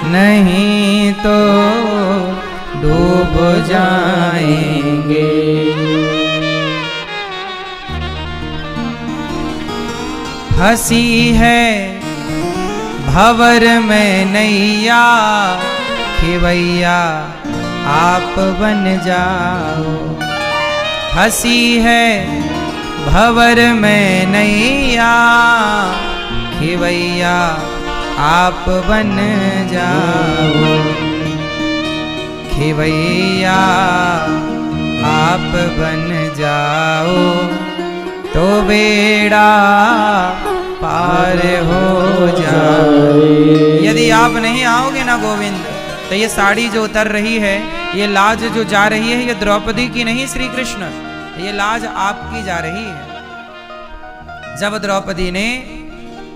नहीं तो डूब जाएंगे। फंसी है भंवर में नैया, खेवैया आप बन जाओ। फंसी है भंवर में नैया, खेवैया आप बन जाओ। खेवैया आप बन जाओ तो बेड़ा पार हो जाए। यदि आप नहीं आओगे ना गोविंद, तो ये साड़ी जो उतर रही है, ये लाज जो जा रही है, ये द्रौपदी की नहीं श्री कृष्ण, ये लाज आपकी जा रही है। जब द्रौपदी ने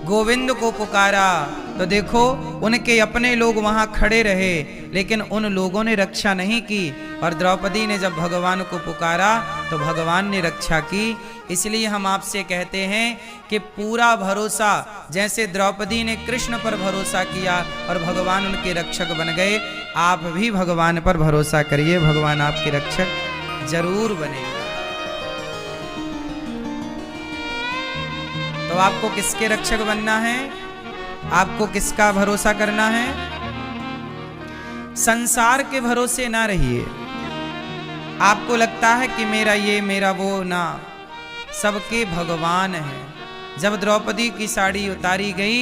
गोविंद को पुकारा तो देखो उनके अपने लोग वहां खड़े रहे, लेकिन उन लोगों ने रक्षा नहीं की। और द्रौपदी ने जब भगवान को पुकारा तो भगवान ने रक्षा की। इसलिए हम आपसे कहते हैं कि पूरा भरोसा, जैसे द्रौपदी ने कृष्ण पर भरोसा किया और भगवान उनके रक्षक बन गए, आप भी भगवान पर भरोसा करिए, भगवान आपके रक्षक जरूर बनेंगे। तो आपको किसके रक्षक बनना है? आपको किसका भरोसा करना है? संसार के भरोसे ना रहिए। आपको लगता है कि मेरा ये मेरा वो, ना, सबके भगवान हैं। जब द्रौपदी की साड़ी उतारी गई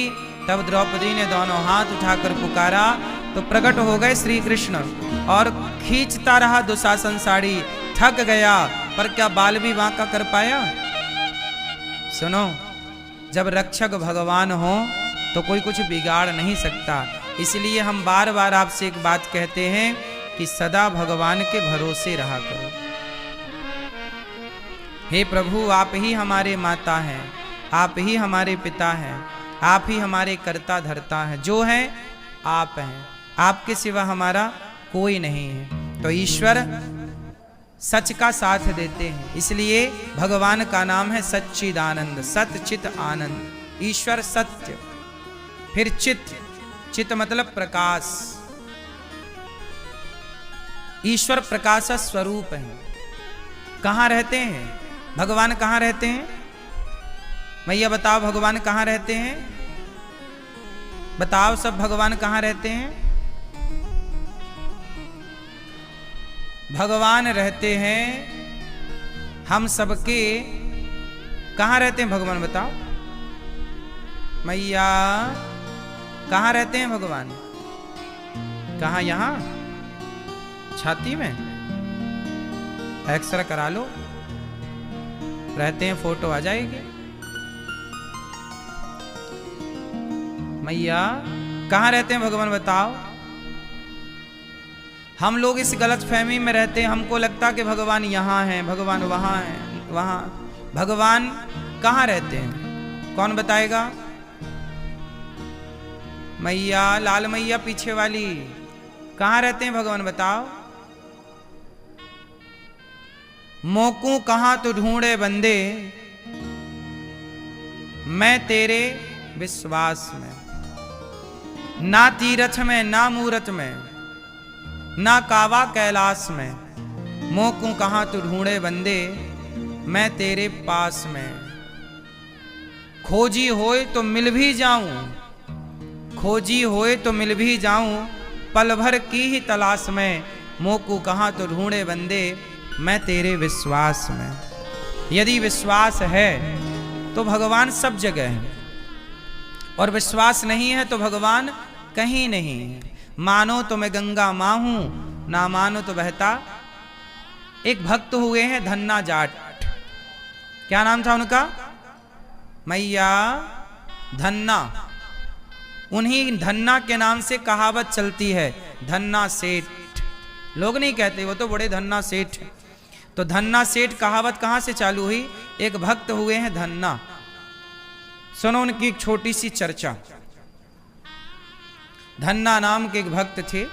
तब द्रौपदी ने दोनों हाथ उठाकर पुकारा तो प्रकट हो गए श्री कृष्ण और खींचता रहा दुशासन साड़ी। थक गया पर क्या बाल भी बांका कर पाया? सुनो, जब रक्षक भगवान हो तो कोई कुछ बिगाड़ नहीं सकता। इसलिए हम बार बार आपसे एक बात कहते हैं कि सदा भगवान के भरोसे रहा करो। हे प्रभु, आप ही हमारे माता हैं, आप ही हमारे पिता हैं, आप ही हमारे कर्ता धर्ता हैं, जो है आप हैं, आपके सिवा हमारा कोई नहीं है। तो ईश्वर सच का साथ देते हैं, इसलिए भगवान का नाम है सच्चिदानंद, सत चित आनंद। ईश्वर सत्य, फिर चित, चित मतलब प्रकाश। ईश्वर प्रकाश स्वरूप है। कहाँ रहते हैं भगवान? कहाँ रहते हैं मैया? बताओ भगवान कहाँ रहते हैं? बताओ सब, भगवान कहाँ रहते हैं? भगवान रहते हैं हम सबके। कहाँ रहते हैं भगवान? बताओ मैया, कहाँ रहते हैं भगवान? कहाँ? यहाँ छाती में एक्सरे करा लो, रहते हैं, फोटो आ जाएगी। मैया कहाँ रहते हैं भगवान? बताओ। हम लोग इस गलत फहमी में रहते हैं, हमको लगता कि भगवान यहाँ हैं, भगवान वहाँ हैं, वहाँ। भगवान कहाँ रहते हैं? कौन बताएगा? मैया, लाल मैया पीछे वाली, कहाँ रहते हैं भगवान? बताओ। मोकू कहाँ तो ढूंढे बंदे, मैं तेरे विश्वास में। ना तीरथ में, ना मूरत में, ना कावा कैलाश में, मोकू कहाँ तो ढूंढे बंदे, मैं तेरे पास में। खोजी होए तो मिल भी जाऊं, खोजी होए तो मिल भी जाऊं, पल भर की ही तलाश में, मोकू कहाँ तो ढूंढे बंदे, मैं तेरे विश्वास में। यदि विश्वास है तो भगवान सब जगह है, और विश्वास नहीं है तो भगवान कहीं नहीं है। मानो तो मैं गंगा माँ हूं, ना मानो तो बहता। एक भक्त हुए हैं धन्ना जाट, क्या नाम था उनका? मैया धन्ना। उन्हीं धन्ना के नाम से कहावत चलती है, धन्ना सेठ। लोग नहीं कहते वो तो बड़े धन्ना सेठ। तो धन्ना सेठ कहावत कहां से चालू हुई? एक भक्त हुए हैं धन्ना। सुनो उनकी एक छोटी सी चर्चा। धन्ना नाम के एक भक्त थे,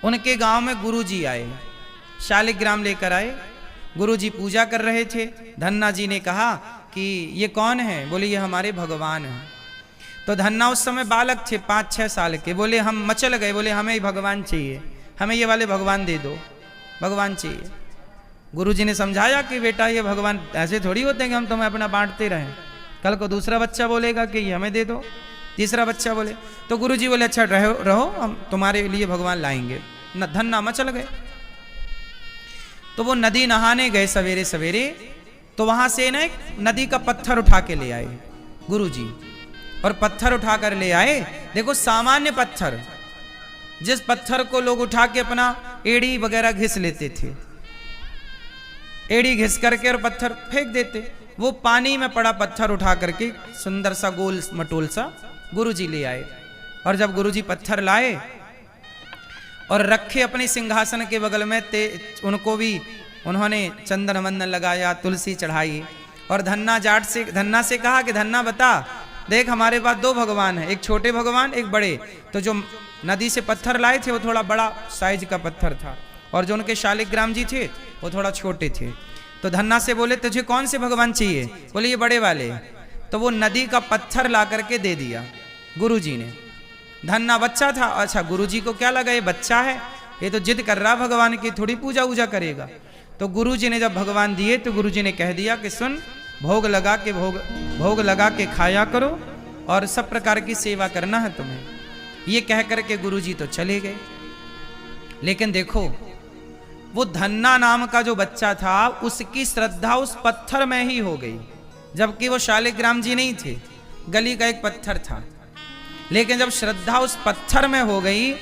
उनके गांव में गुरुजी आए, शालिग्राम लेकर आए। गुरुजी पूजा कर रहे थे। धन्ना जी ने कहा कि ये कौन है? बोले ये हमारे भगवान हैं। तो धन्ना उस समय बालक थे 5-6 साल के, बोले हम मचल गए, बोले हमें ही भगवान चाहिए, हमें ये वाले भगवान दे दो, भगवान चाहिए। गुरुजी ने समझाया कि बेटा ये भगवान ऐसे थोड़ी होते हैं कि हम तुम्हें अपना बांटते रहें, कल को दूसरा बच्चा बोलेगा कि ये हमें दे दो, तीसरा बच्चा बोले। तो गुरुजी बोले अच्छा रहो हम तुम्हारे लिए भगवान लाएंगे। धन्ना मचल गए। तो वो नदी नहाने गए सवेरे सवेरे, तो वहां से ना एक नदी का पत्थर उठा के ले आए गुरुजी, और पत्थर उठा कर ले आए। देखो सामान्य पत्थर, जिस पत्थर को लोग उठा के अपना एड़ी वगैरह घिस लेते थे, एड़ी घिस करके और पत्थर फेंक देते, वो पानी में पड़ा पत्थर उठा करके सुंदर सा गोल मटोल सा गुरुजी ले आए। और जब गुरुजी पत्थर लाए और रखे अपने सिंहासन के बगल में, उनको भी उन्होंने चंदन वंदन लगाया, तुलसी चढ़ाई, और धन्ना से कहा कि धन्ना बता, देख हमारे पास 2 भगवान हैं, एक छोटे भगवान एक बड़े। तो जो नदी से पत्थर लाए थे वो थोड़ा बड़ा साइज का पत्थर था, और जो उनके शालिग्राम जी थे वो थोड़ा छोटे थे। तो धन्ना से बोले तुझे कौन से भगवान चाहिए? बोले ये बड़े वाले। तो वो नदी का पत्थर ला करके दे दिया गुरुजी ने। धन्ना बच्चा था, अच्छा गुरुजी को क्या लगा ये बच्चा है, ये तो जिद कर रहा भगवान की, थोड़ी पूजा वूजा करेगा। तो गुरुजी ने जब भगवान दिए तो गुरुजी ने कह दिया कि सुन, भोग लगा के खाया करो और सब प्रकार की सेवा करना है तुम्हें। ये कह करके गुरुजी तो चले गए। लेकिन देखो वो धन्ना नाम का जो बच्चा था उसकी श्रद्धा उस पत्थर में ही हो गई, जबकि वो शालिग्राम जी नहीं थे, गली का एक पत्थर था। लेकिन जब श्रद्धा उस पत्थर में हो गई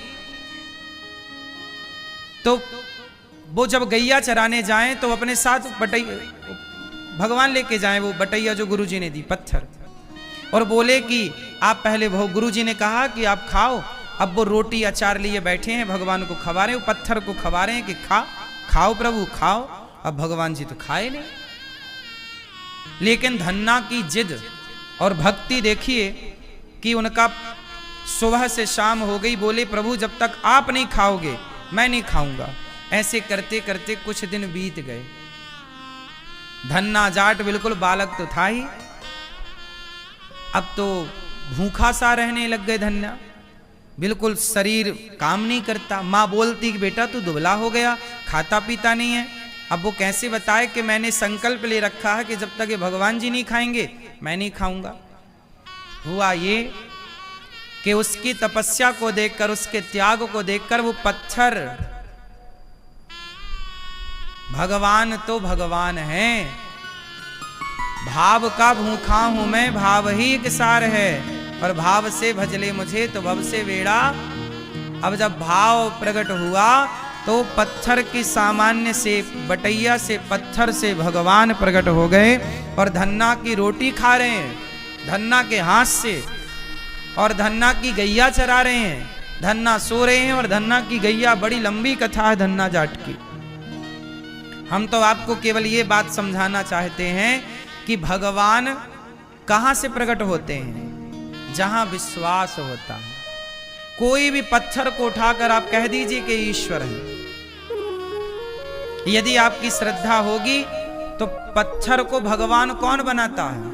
तो वो जब गैया चराने जाएं तो अपने साथ भगवान लेके जाएं, वो बटैया जो गुरुजी ने दी पत्थर, और बोले कि आप पहले गुरुजी ने कहा कि आप खाओ। अब वो रोटी अचार लिए बैठे हैं, भगवान को खवा रहे हैं, पत्थर को खवा रहे हैं कि खाओ प्रभु खाओ। अब भगवान जी तो खाए नहीं। लेकिन धन्ना की जिद और भक्ति देखिए कि उनका सुबह से शाम हो गई, बोले प्रभु जब तक आप नहीं खाओगे मैं नहीं खाऊंगा। ऐसे करते करते कुछ दिन बीत गए। धन्ना जाट बिल्कुल बालक तो था ही, अब तो भूखा सा रहने लग गए। धन्ना बिल्कुल शरीर काम नहीं करता। माँ बोलती कि बेटा तू दुबला हो गया, खाता पीता नहीं है। अब वो कैसे बताए कि मैंने संकल्प ले रखा है कि जब तक ये भगवान जी नहीं खाएंगे मैं नहीं खाऊंगा। हुआ ये कि उसकी तपस्या को देखकर, उसके त्याग को देखकर वो पत्थर, भगवान तो भगवान है, भाव का भूखा हूं मैं, भाव ही एक सार है, और भाव से भजले मुझे तो भव से बेड़ा। अब जब भाव प्रकट हुआ तो पत्थर की सामान्य से, बटैया से, पत्थर से भगवान प्रकट हो गए और धन्ना की रोटी खा रहे हैं धन्ना के हाथ से, और धन्ना की गैया चरा रहे हैं। धन्ना सो रहे हैं और धन्ना की गैया, बड़ी लंबी कथा है धन्ना जाट की। हम तो आपको केवल ये बात समझाना चाहते हैं कि भगवान कहां से प्रकट होते हैं? जहां विश्वास होता है। कोई भी पत्थर को उठाकर आप कह दीजिए कि ईश्वर है। यदि आपकी श्रद्धा होगी तो पत्थर को भगवान कौन बनाता है?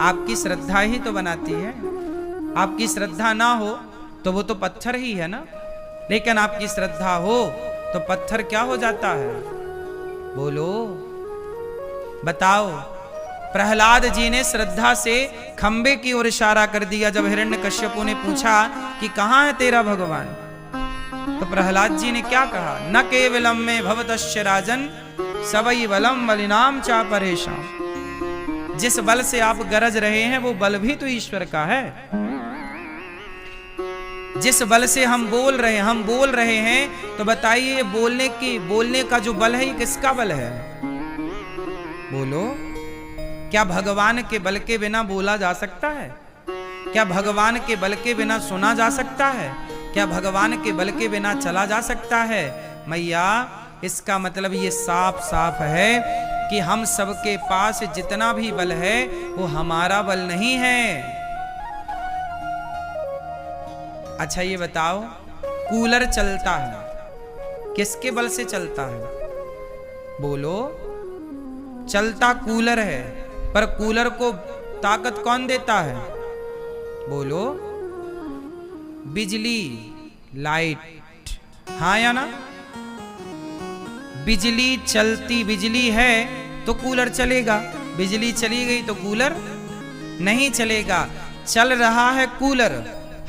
आपकी श्रद्धा ही तो बनाती है। आपकी श्रद्धा ना हो तो वो तो पत्थर ही है ना, लेकिन आपकी श्रद्धा हो तो पत्थर क्या हो जाता है? बोलो, बताओ। प्रहलाद जी ने श्रद्धा से खंबे की ओर इशारा कर दिया जब हिरण्यकश्यपु ने पूछा कि कहां है तेरा भगवान। तो प्रहलाद जी ने क्या कहा? न केवलम में भवतस्य राजन सवई बलम बलिनाम चा परेशान। जिस बल से आप गरज रहे हैं वो बल भी तो ईश्वर का है। जिस बल से हम बोल रहे हैं तो बताइए बोलने का जो बल है ये किसका बल है? बोलो, क्या भगवान के बल के बिना बोला जा सकता है? क्या भगवान के बल के बिना सुना जा सकता है? क्या भगवान के बल के बिना चला जा सकता है? मैया, इसका मतलब ये साफ साफ है कि हम सबके पास जितना भी बल है वो हमारा बल नहीं है। अच्छा ये बताओ, कूलर चलता है, किसके बल से चलता है? बोलो, चलता कूलर है, पर कूलर को ताकत कौन देता है? बोलो, बिजली, लाइट, हाँ या ना? बिजली चलती, बिजली है तो कूलर चलेगा, बिजली चली गई तो कूलर नहीं चलेगा। चल रहा है कूलर,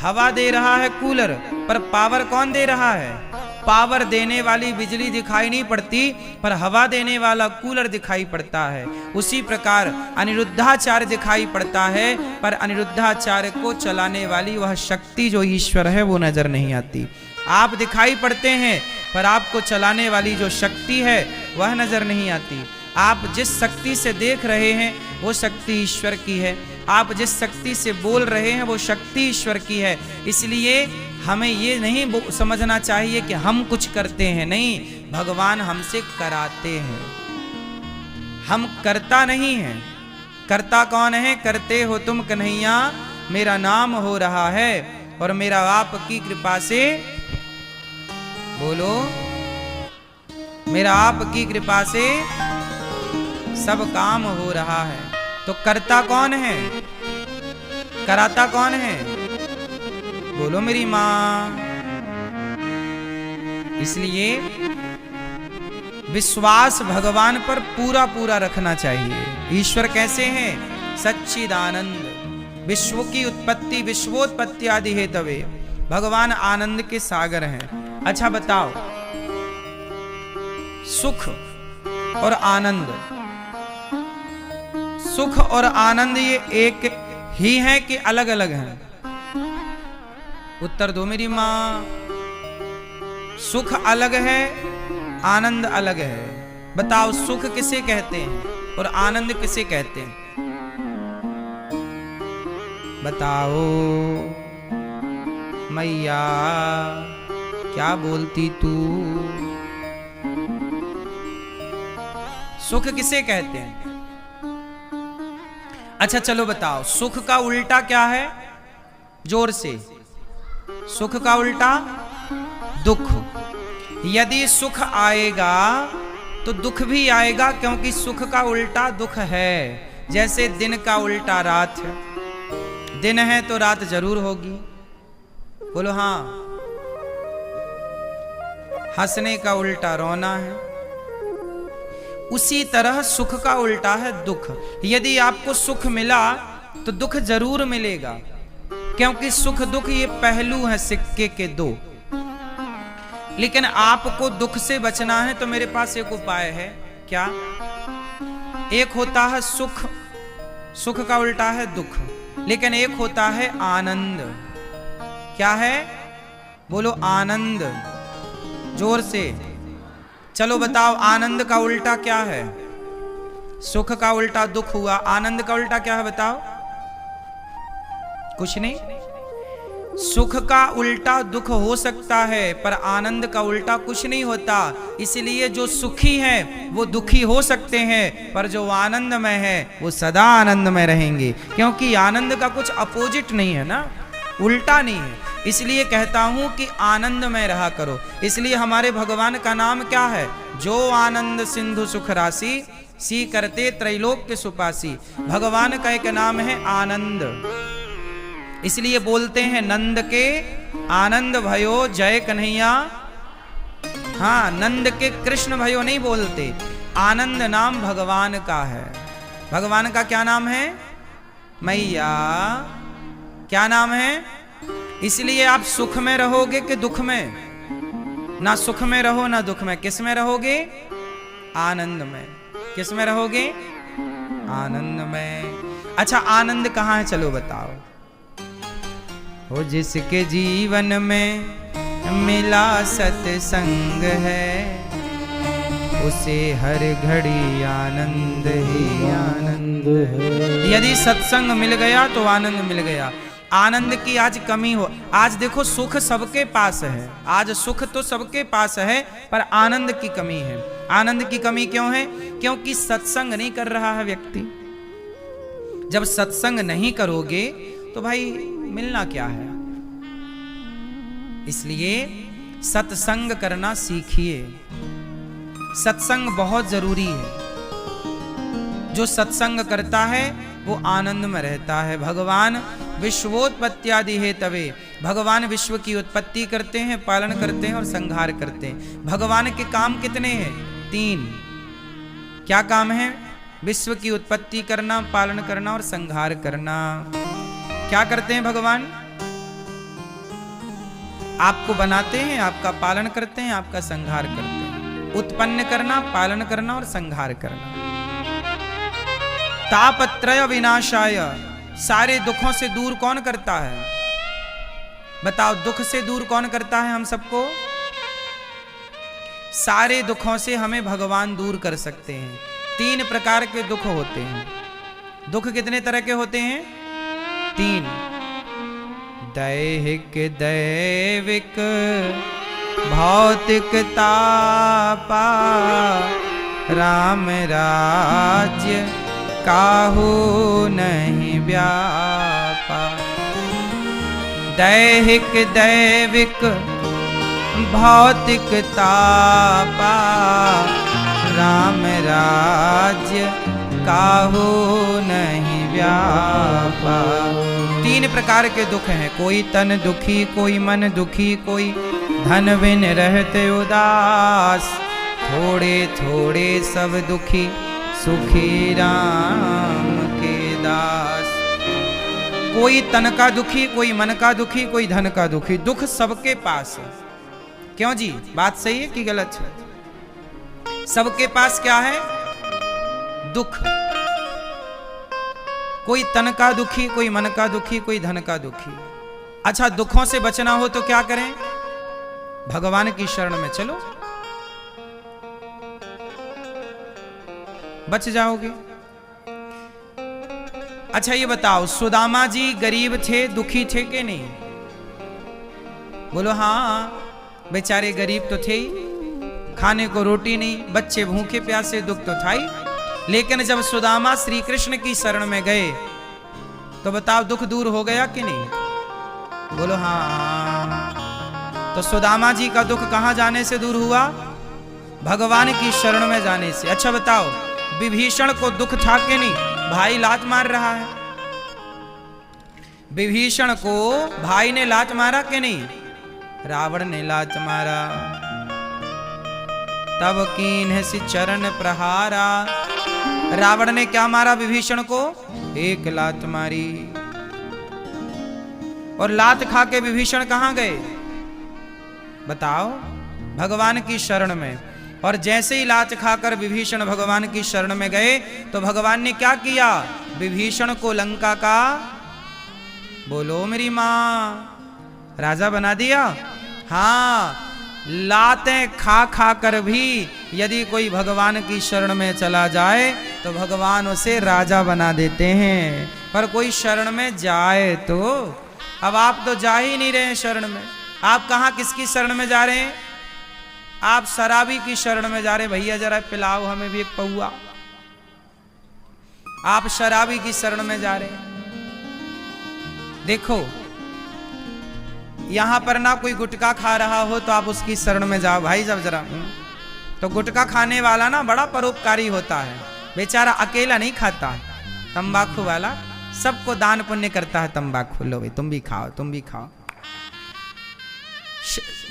हवा दे रहा है कूलर, पर पावर कौन दे रहा है? पावर देने वाली बिजली दिखाई नहीं पड़ती, पर हवा देने वाला कूलर दिखाई पड़ता है। उसी प्रकार अनिरुद्धाचार्य दिखाई पड़ता है, पर अनिरुद्धाचार्य को चलाने वाली वह शक्ति जो ईश्वर है वो नजर नहीं आती। आप दिखाई पड़ते हैं, पर आपको चलाने वाली जो शक्ति है वह नजर नहीं आती। आप जिस शक्ति से देख रहे हैं वो शक्ति ईश्वर की है, आप जिस शक्ति से बोल रहे हैं वो शक्ति ईश्वर की है। इसलिए हमें ये नहीं समझना चाहिए कि हम कुछ करते हैं, नहीं, भगवान हमसे कराते हैं, हम करता नहीं हैं। करता कौन है? करते हो तुम कन्हैया, मेरा नाम हो रहा है और मेरा आपकी कृपा से, बोलो, मेरा आपकी कृपा से सब काम हो रहा है। तो करता कौन है? कराता कौन है? बोलो मेरी मां। इसलिए विश्वास भगवान पर पूरा पूरा रखना चाहिए। ईश्वर कैसे हैं? सच्चिदानंद, विश्व की उत्पत्ति, विश्वोत्पत्ति आदि हेतवे, भगवान आनंद के सागर हैं। अच्छा बताओ, सुख और आनंद, सुख और आनंद ये एक ही है कि अलग अलग हैं? उत्तर दो मेरी मां। सुख अलग है, आनंद अलग है। बताओ, सुख किसे कहते हैं और आनंद किसे कहते हैं? बताओ मैया, क्या बोलती तू? सुख किसे कहते हैं? अच्छा चलो बताओ, सुख का उल्टा क्या है? जोर से, सुख का उल्टा दुख। यदि सुख आएगा तो दुख भी आएगा, क्योंकि सुख का उल्टा दुख है। जैसे दिन का उल्टा रात है, दिन है तो रात जरूर होगी, बोलो हाँ। हंसने का उल्टा रोना है, उसी तरह सुख का उल्टा है दुख। यदि आपको सुख मिला तो दुख जरूर मिलेगा, क्योंकि सुख दुख ये पहलू है सिक्के के दो। लेकिन आपको दुख से बचना है तो मेरे पास एक उपाय है। क्या? एक होता है सुख, सुख का उल्टा है दुख, लेकिन एक होता है आनंद। क्या है? बोलो आनंद, जोर से। चलो बताओ, आनंद का उल्टा क्या है? सुख का उल्टा दुख हुआ, आनंद का उल्टा क्या है बताओ? कुछ नहीं। सुख का उल्टा दुख हो सकता है, पर आनंद का उल्टा कुछ नहीं होता। इसलिए जो सुखी है वो दुखी हो सकते हैं, पर जो आनंद में है वो सदा आनंद में रहेंगे, क्योंकि आनंद का कुछ अपोजिट नहीं है ना, उल्टा नहीं है। इसलिए कहता हूं कि आनंद में रहा करो। इसलिए हमारे भगवान का नाम क्या है? जो आनंद सिंधु सुख राशि, सी करते त्रैलोक्य सुपासी। भगवान का एक नाम है आनंद। इसलिए बोलते हैं नंद के आनंद भयो जय कन्हैया। हाँ, नंद के कृष्ण भयो नहीं बोलते, आनंद नाम भगवान का है। भगवान का क्या नाम है? मैया। क्या नाम है? इसलिए आप सुख में रहोगे कि दुख में? ना सुख में रहो ना दुख में। किस में रहोगे? आनंद में। किस में रहोगे? आनंद में। अच्छा, आनंद कहाँ है? चलो बताओ। हो जिसके जीवन में मिला सत्संग है, उसे हर घड़ी आनंद ही आनंद है। यदि सत्संग मिल गया तो आनंद मिल गया। आनंद की आज कमी हो, आज देखो सुख सबके पास है, आज सुख तो सबके पास है, पर आनंद की कमी है। आनंद की कमी क्यों है? क्योंकि सत्संग नहीं कर रहा है व्यक्ति। जब सत्संग नहीं करोगे तो भाई मिलना क्या है? इसलिए सत्संग करना सीखिए। सत्संग बहुत जरूरी है। जो सत्संग करता है वो आनंद में रहता है। भगवान विश्वोत्पत्त्यादि है तवे, भगवान विश्व की उत्पत्ति करते हैं, पालन करते हैं और संहार करते हैं। भगवान के काम कितने हैं? 3। क्या काम है? विश्व की उत्पत्ति करना, पालन करना और संहार करना। क्या करते हैं भगवान? आपको बनाते हैं, आपका पालन करते हैं, आपका संहार करते हैं। उत्पन्न करना, पालन करना और संहार करना। तापत्रय विनाशाय, सारे दुखों से दूर कौन करता है? बताओ, दुख से दूर कौन करता है हम सबको? सारे दुखों से हमें भगवान दूर कर सकते हैं। 3 प्रकार के दुख होते हैं। दुख कितने तरह के होते हैं? 3। दैहिक, दैविक, भौतिक तापा, राम राज्य काहू नहीं व्यापा। दैहिक, दैविक, भौतिक तापा, राम राज्य काहू नहीं व्यापा। 3 प्रकार के दुख हैं। कोई तन दुखी, कोई मन दुखी, कोई धन बिन रहते उदास। थोड़े थोड़े सब दुखी, सुखी राम के दास। कोई तन का दुखी, कोई मन का दुखी, कोई धन का दुखी। दुख सबके पास है। क्यों जी, बात सही है कि गलत है? सबके पास क्या है? दुख। कोई तन का दुखी, कोई मन का दुखी, कोई धन का दुखी। अच्छा, दुखों से बचना हो तो क्या करें? भगवान की शरण में चलो, बच जाओगे। अच्छा ये बताओ, सुदामा जी गरीब थे, दुखी थे कि नहीं? बोलो हाँ, बेचारे गरीब तो थे ही, खाने को रोटी नहीं, बच्चे भूखे प्यासे, दुख तो था ही। लेकिन जब सुदामा श्री कृष्ण की शरण में गए तो बताओ दुख दूर हो गया कि नहीं? बोलो हाँ। तो सुदामा जी का दुख कहां जाने से दूर हुआ? भगवान की शरण में जाने से। अच्छा बताओ, विभीषण को दुख था कि नहीं? भाई लात मार रहा है। विभीषण को भाई ने लात मारा कि नहीं? रावण ने लात मारा। तब कीन्ह सि चरण प्रहारा। रावण ने क्या मारा विभीषण को? 1 लात मारी। और लात खा के विभीषण कहां गए? बताओ, भगवान की शरण में। और जैसे ही लात खाकर विभीषण भगवान की शरण में गए तो भगवान ने क्या किया? विभीषण को लंका का, बोलो मेरी मां, राजा बना दिया। हाँ, लातें खा खा कर भी यदि कोई भगवान की शरण में चला जाए तो भगवान उसे राजा बना देते हैं। पर कोई शरण में जाए तो, अब आप तो जा ही नहीं रहे हैं शरण में। आप कहां किसकी शरण में जा रहे हैं? आप शराबी की शरण में जा रहे। भैया जरा पिलाओ हमें भी एक पौआ। आप शराबी की शरण में जा रहे हैं। देखो, यहां पर ना कोई गुटखा खा रहा हो तो आप उसकी शरण में जाओ भाई। जब जरा तो गुटखा खाने वाला ना बड़ा परोपकारी होता है, बेचारा अकेला नहीं खाता। तंबाकू वाला सबको दान पुण्य करता है। तंबाकू लो भाई, तुम भी खाओ, तुम भी खाओ।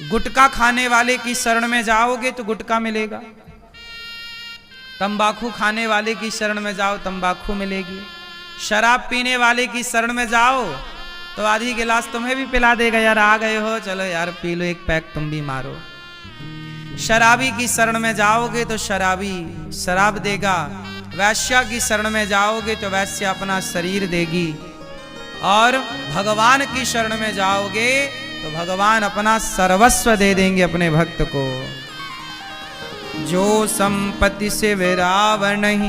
गुटखा खाने वाले की शरण में जाओगे तो गुटखा मिलेगा। तंबाकू खाने वाले की शरण में जाओ, तंबाकू मिलेगी। शराब पीने वाले की शरण में जाओ तो आधी गिलास तुम्हें भी पिला देगा। यार आ गए हो, चलो यार पी लो, 1 पैक तुम भी मारो। शराबी की शरण में जाओगे तो शराबी शराब देगा। वैश्या की शरण में जाओगे तो वैश्या अपना शरीर देगी। और भगवान की शरण में जाओगे तो भगवान अपना सर्वस्व दे देंगे अपने भक्त को। जो संपत्ति से विराव नहीं,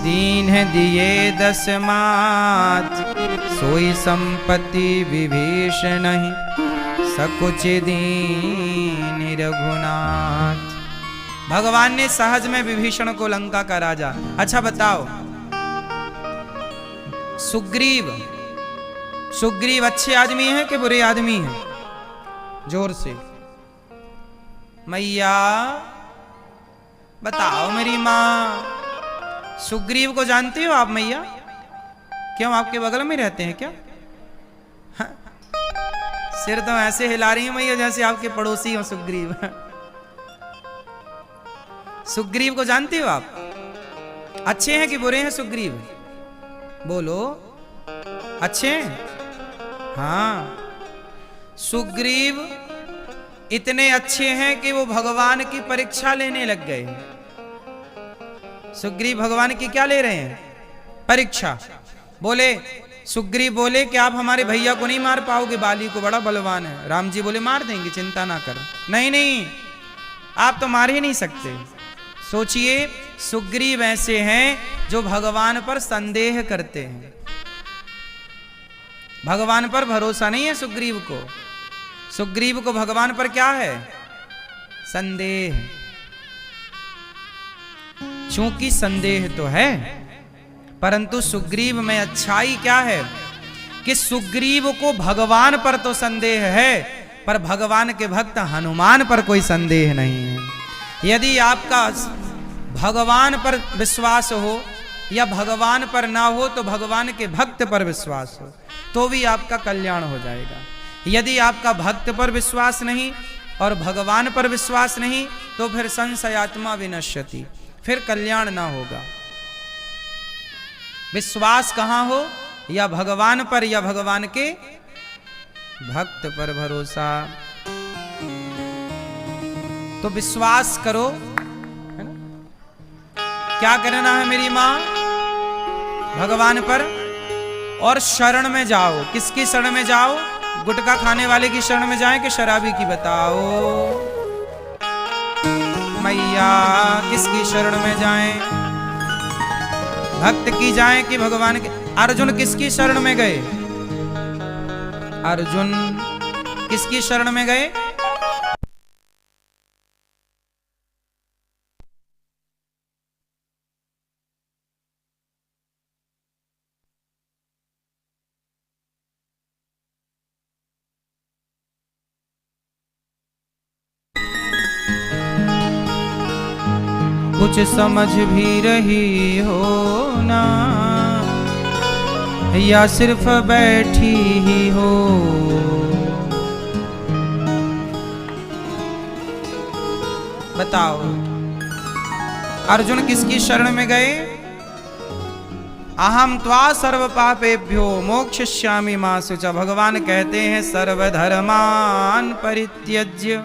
दीन है दिए 10 मात। सोई संपत्ति विभीषण नहीं, सकुच दीन रघुनाथ। भगवान ने सहज में विभीषण को लंका का राजा। अच्छा बताओ, सुग्रीव अच्छे आदमी हैं कि बुरे आदमी हैं? जोर से मैया बताओ मेरी मां। सुग्रीव को जानते हो आप मैया? क्यों आपके बगल में रहते हैं क्या? हाँ? सिर तो ऐसे हिला रही है मैया जैसे आपके पड़ोसी हो सुग्रीव। सुग्रीव को जानते हो आप? अच्छे हैं कि बुरे हैं सुग्रीव? बोलो, अच्छे हैं? हाँ, सुग्रीव इतने अच्छे हैं कि वो भगवान की परीक्षा लेने लग गए। सुग्रीव भगवान की क्या ले रहे हैं? परीक्षा। बोले, सुग्रीव बोले कि आप हमारे भैया को नहीं मार पाओगे, बाली को, बड़ा बलवान है। राम जी बोले मार देंगे, चिंता ना कर। नहीं नहीं, आप तो मार ही नहीं सकते। सोचिए, सुग्रीव ऐसे हैं जो भगवान पर संदेह करते हैं। भगवान पर भरोसा नहीं है सुग्रीव को। सुग्रीव को भगवान पर क्या है? संदेह। चूंकि संदेह तो है, परंतु सुग्रीव में अच्छाई क्या है कि सुग्रीव को भगवान पर तो संदेह है, पर भगवान के भक्त हनुमान पर कोई संदेह नहीं है। यदि आपका भगवान पर विश्वास हो या भगवान पर ना हो तो भगवान के भक्त पर विश्वास हो तो भी आपका कल्याण हो जाएगा। यदि आपका भक्त पर विश्वास नहीं और भगवान पर विश्वास नहीं तो फिर संशयात्मा विनश्यति, फिर कल्याण ना होगा। विश्वास कहां हो? या भगवान पर या भगवान के भक्त पर भरोसा। तो विश्वास करो, है ना? क्या करना है मेरी मां? भगवान पर, और शरण में जाओ। किसकी शरण में जाओ? गुटखा खाने वाले की शरण में जाएं कि शराबी की? बताओ मैया, किसकी शरण में जाएं? भक्त की जाएं कि भगवान के? अर्जुन किसकी शरण में गए? अर्जुन किसकी शरण में गए? कुछ समझ भी रही हो ना, या सिर्फ बैठी ही हो? बताओ, अर्जुन किसकी शरण में गए? अहम त्वा सर्व पापेभ्यो मोक्षयिष्यामि मा शुचा। भगवान कहते हैं सर्वधर्मान परित्यज्य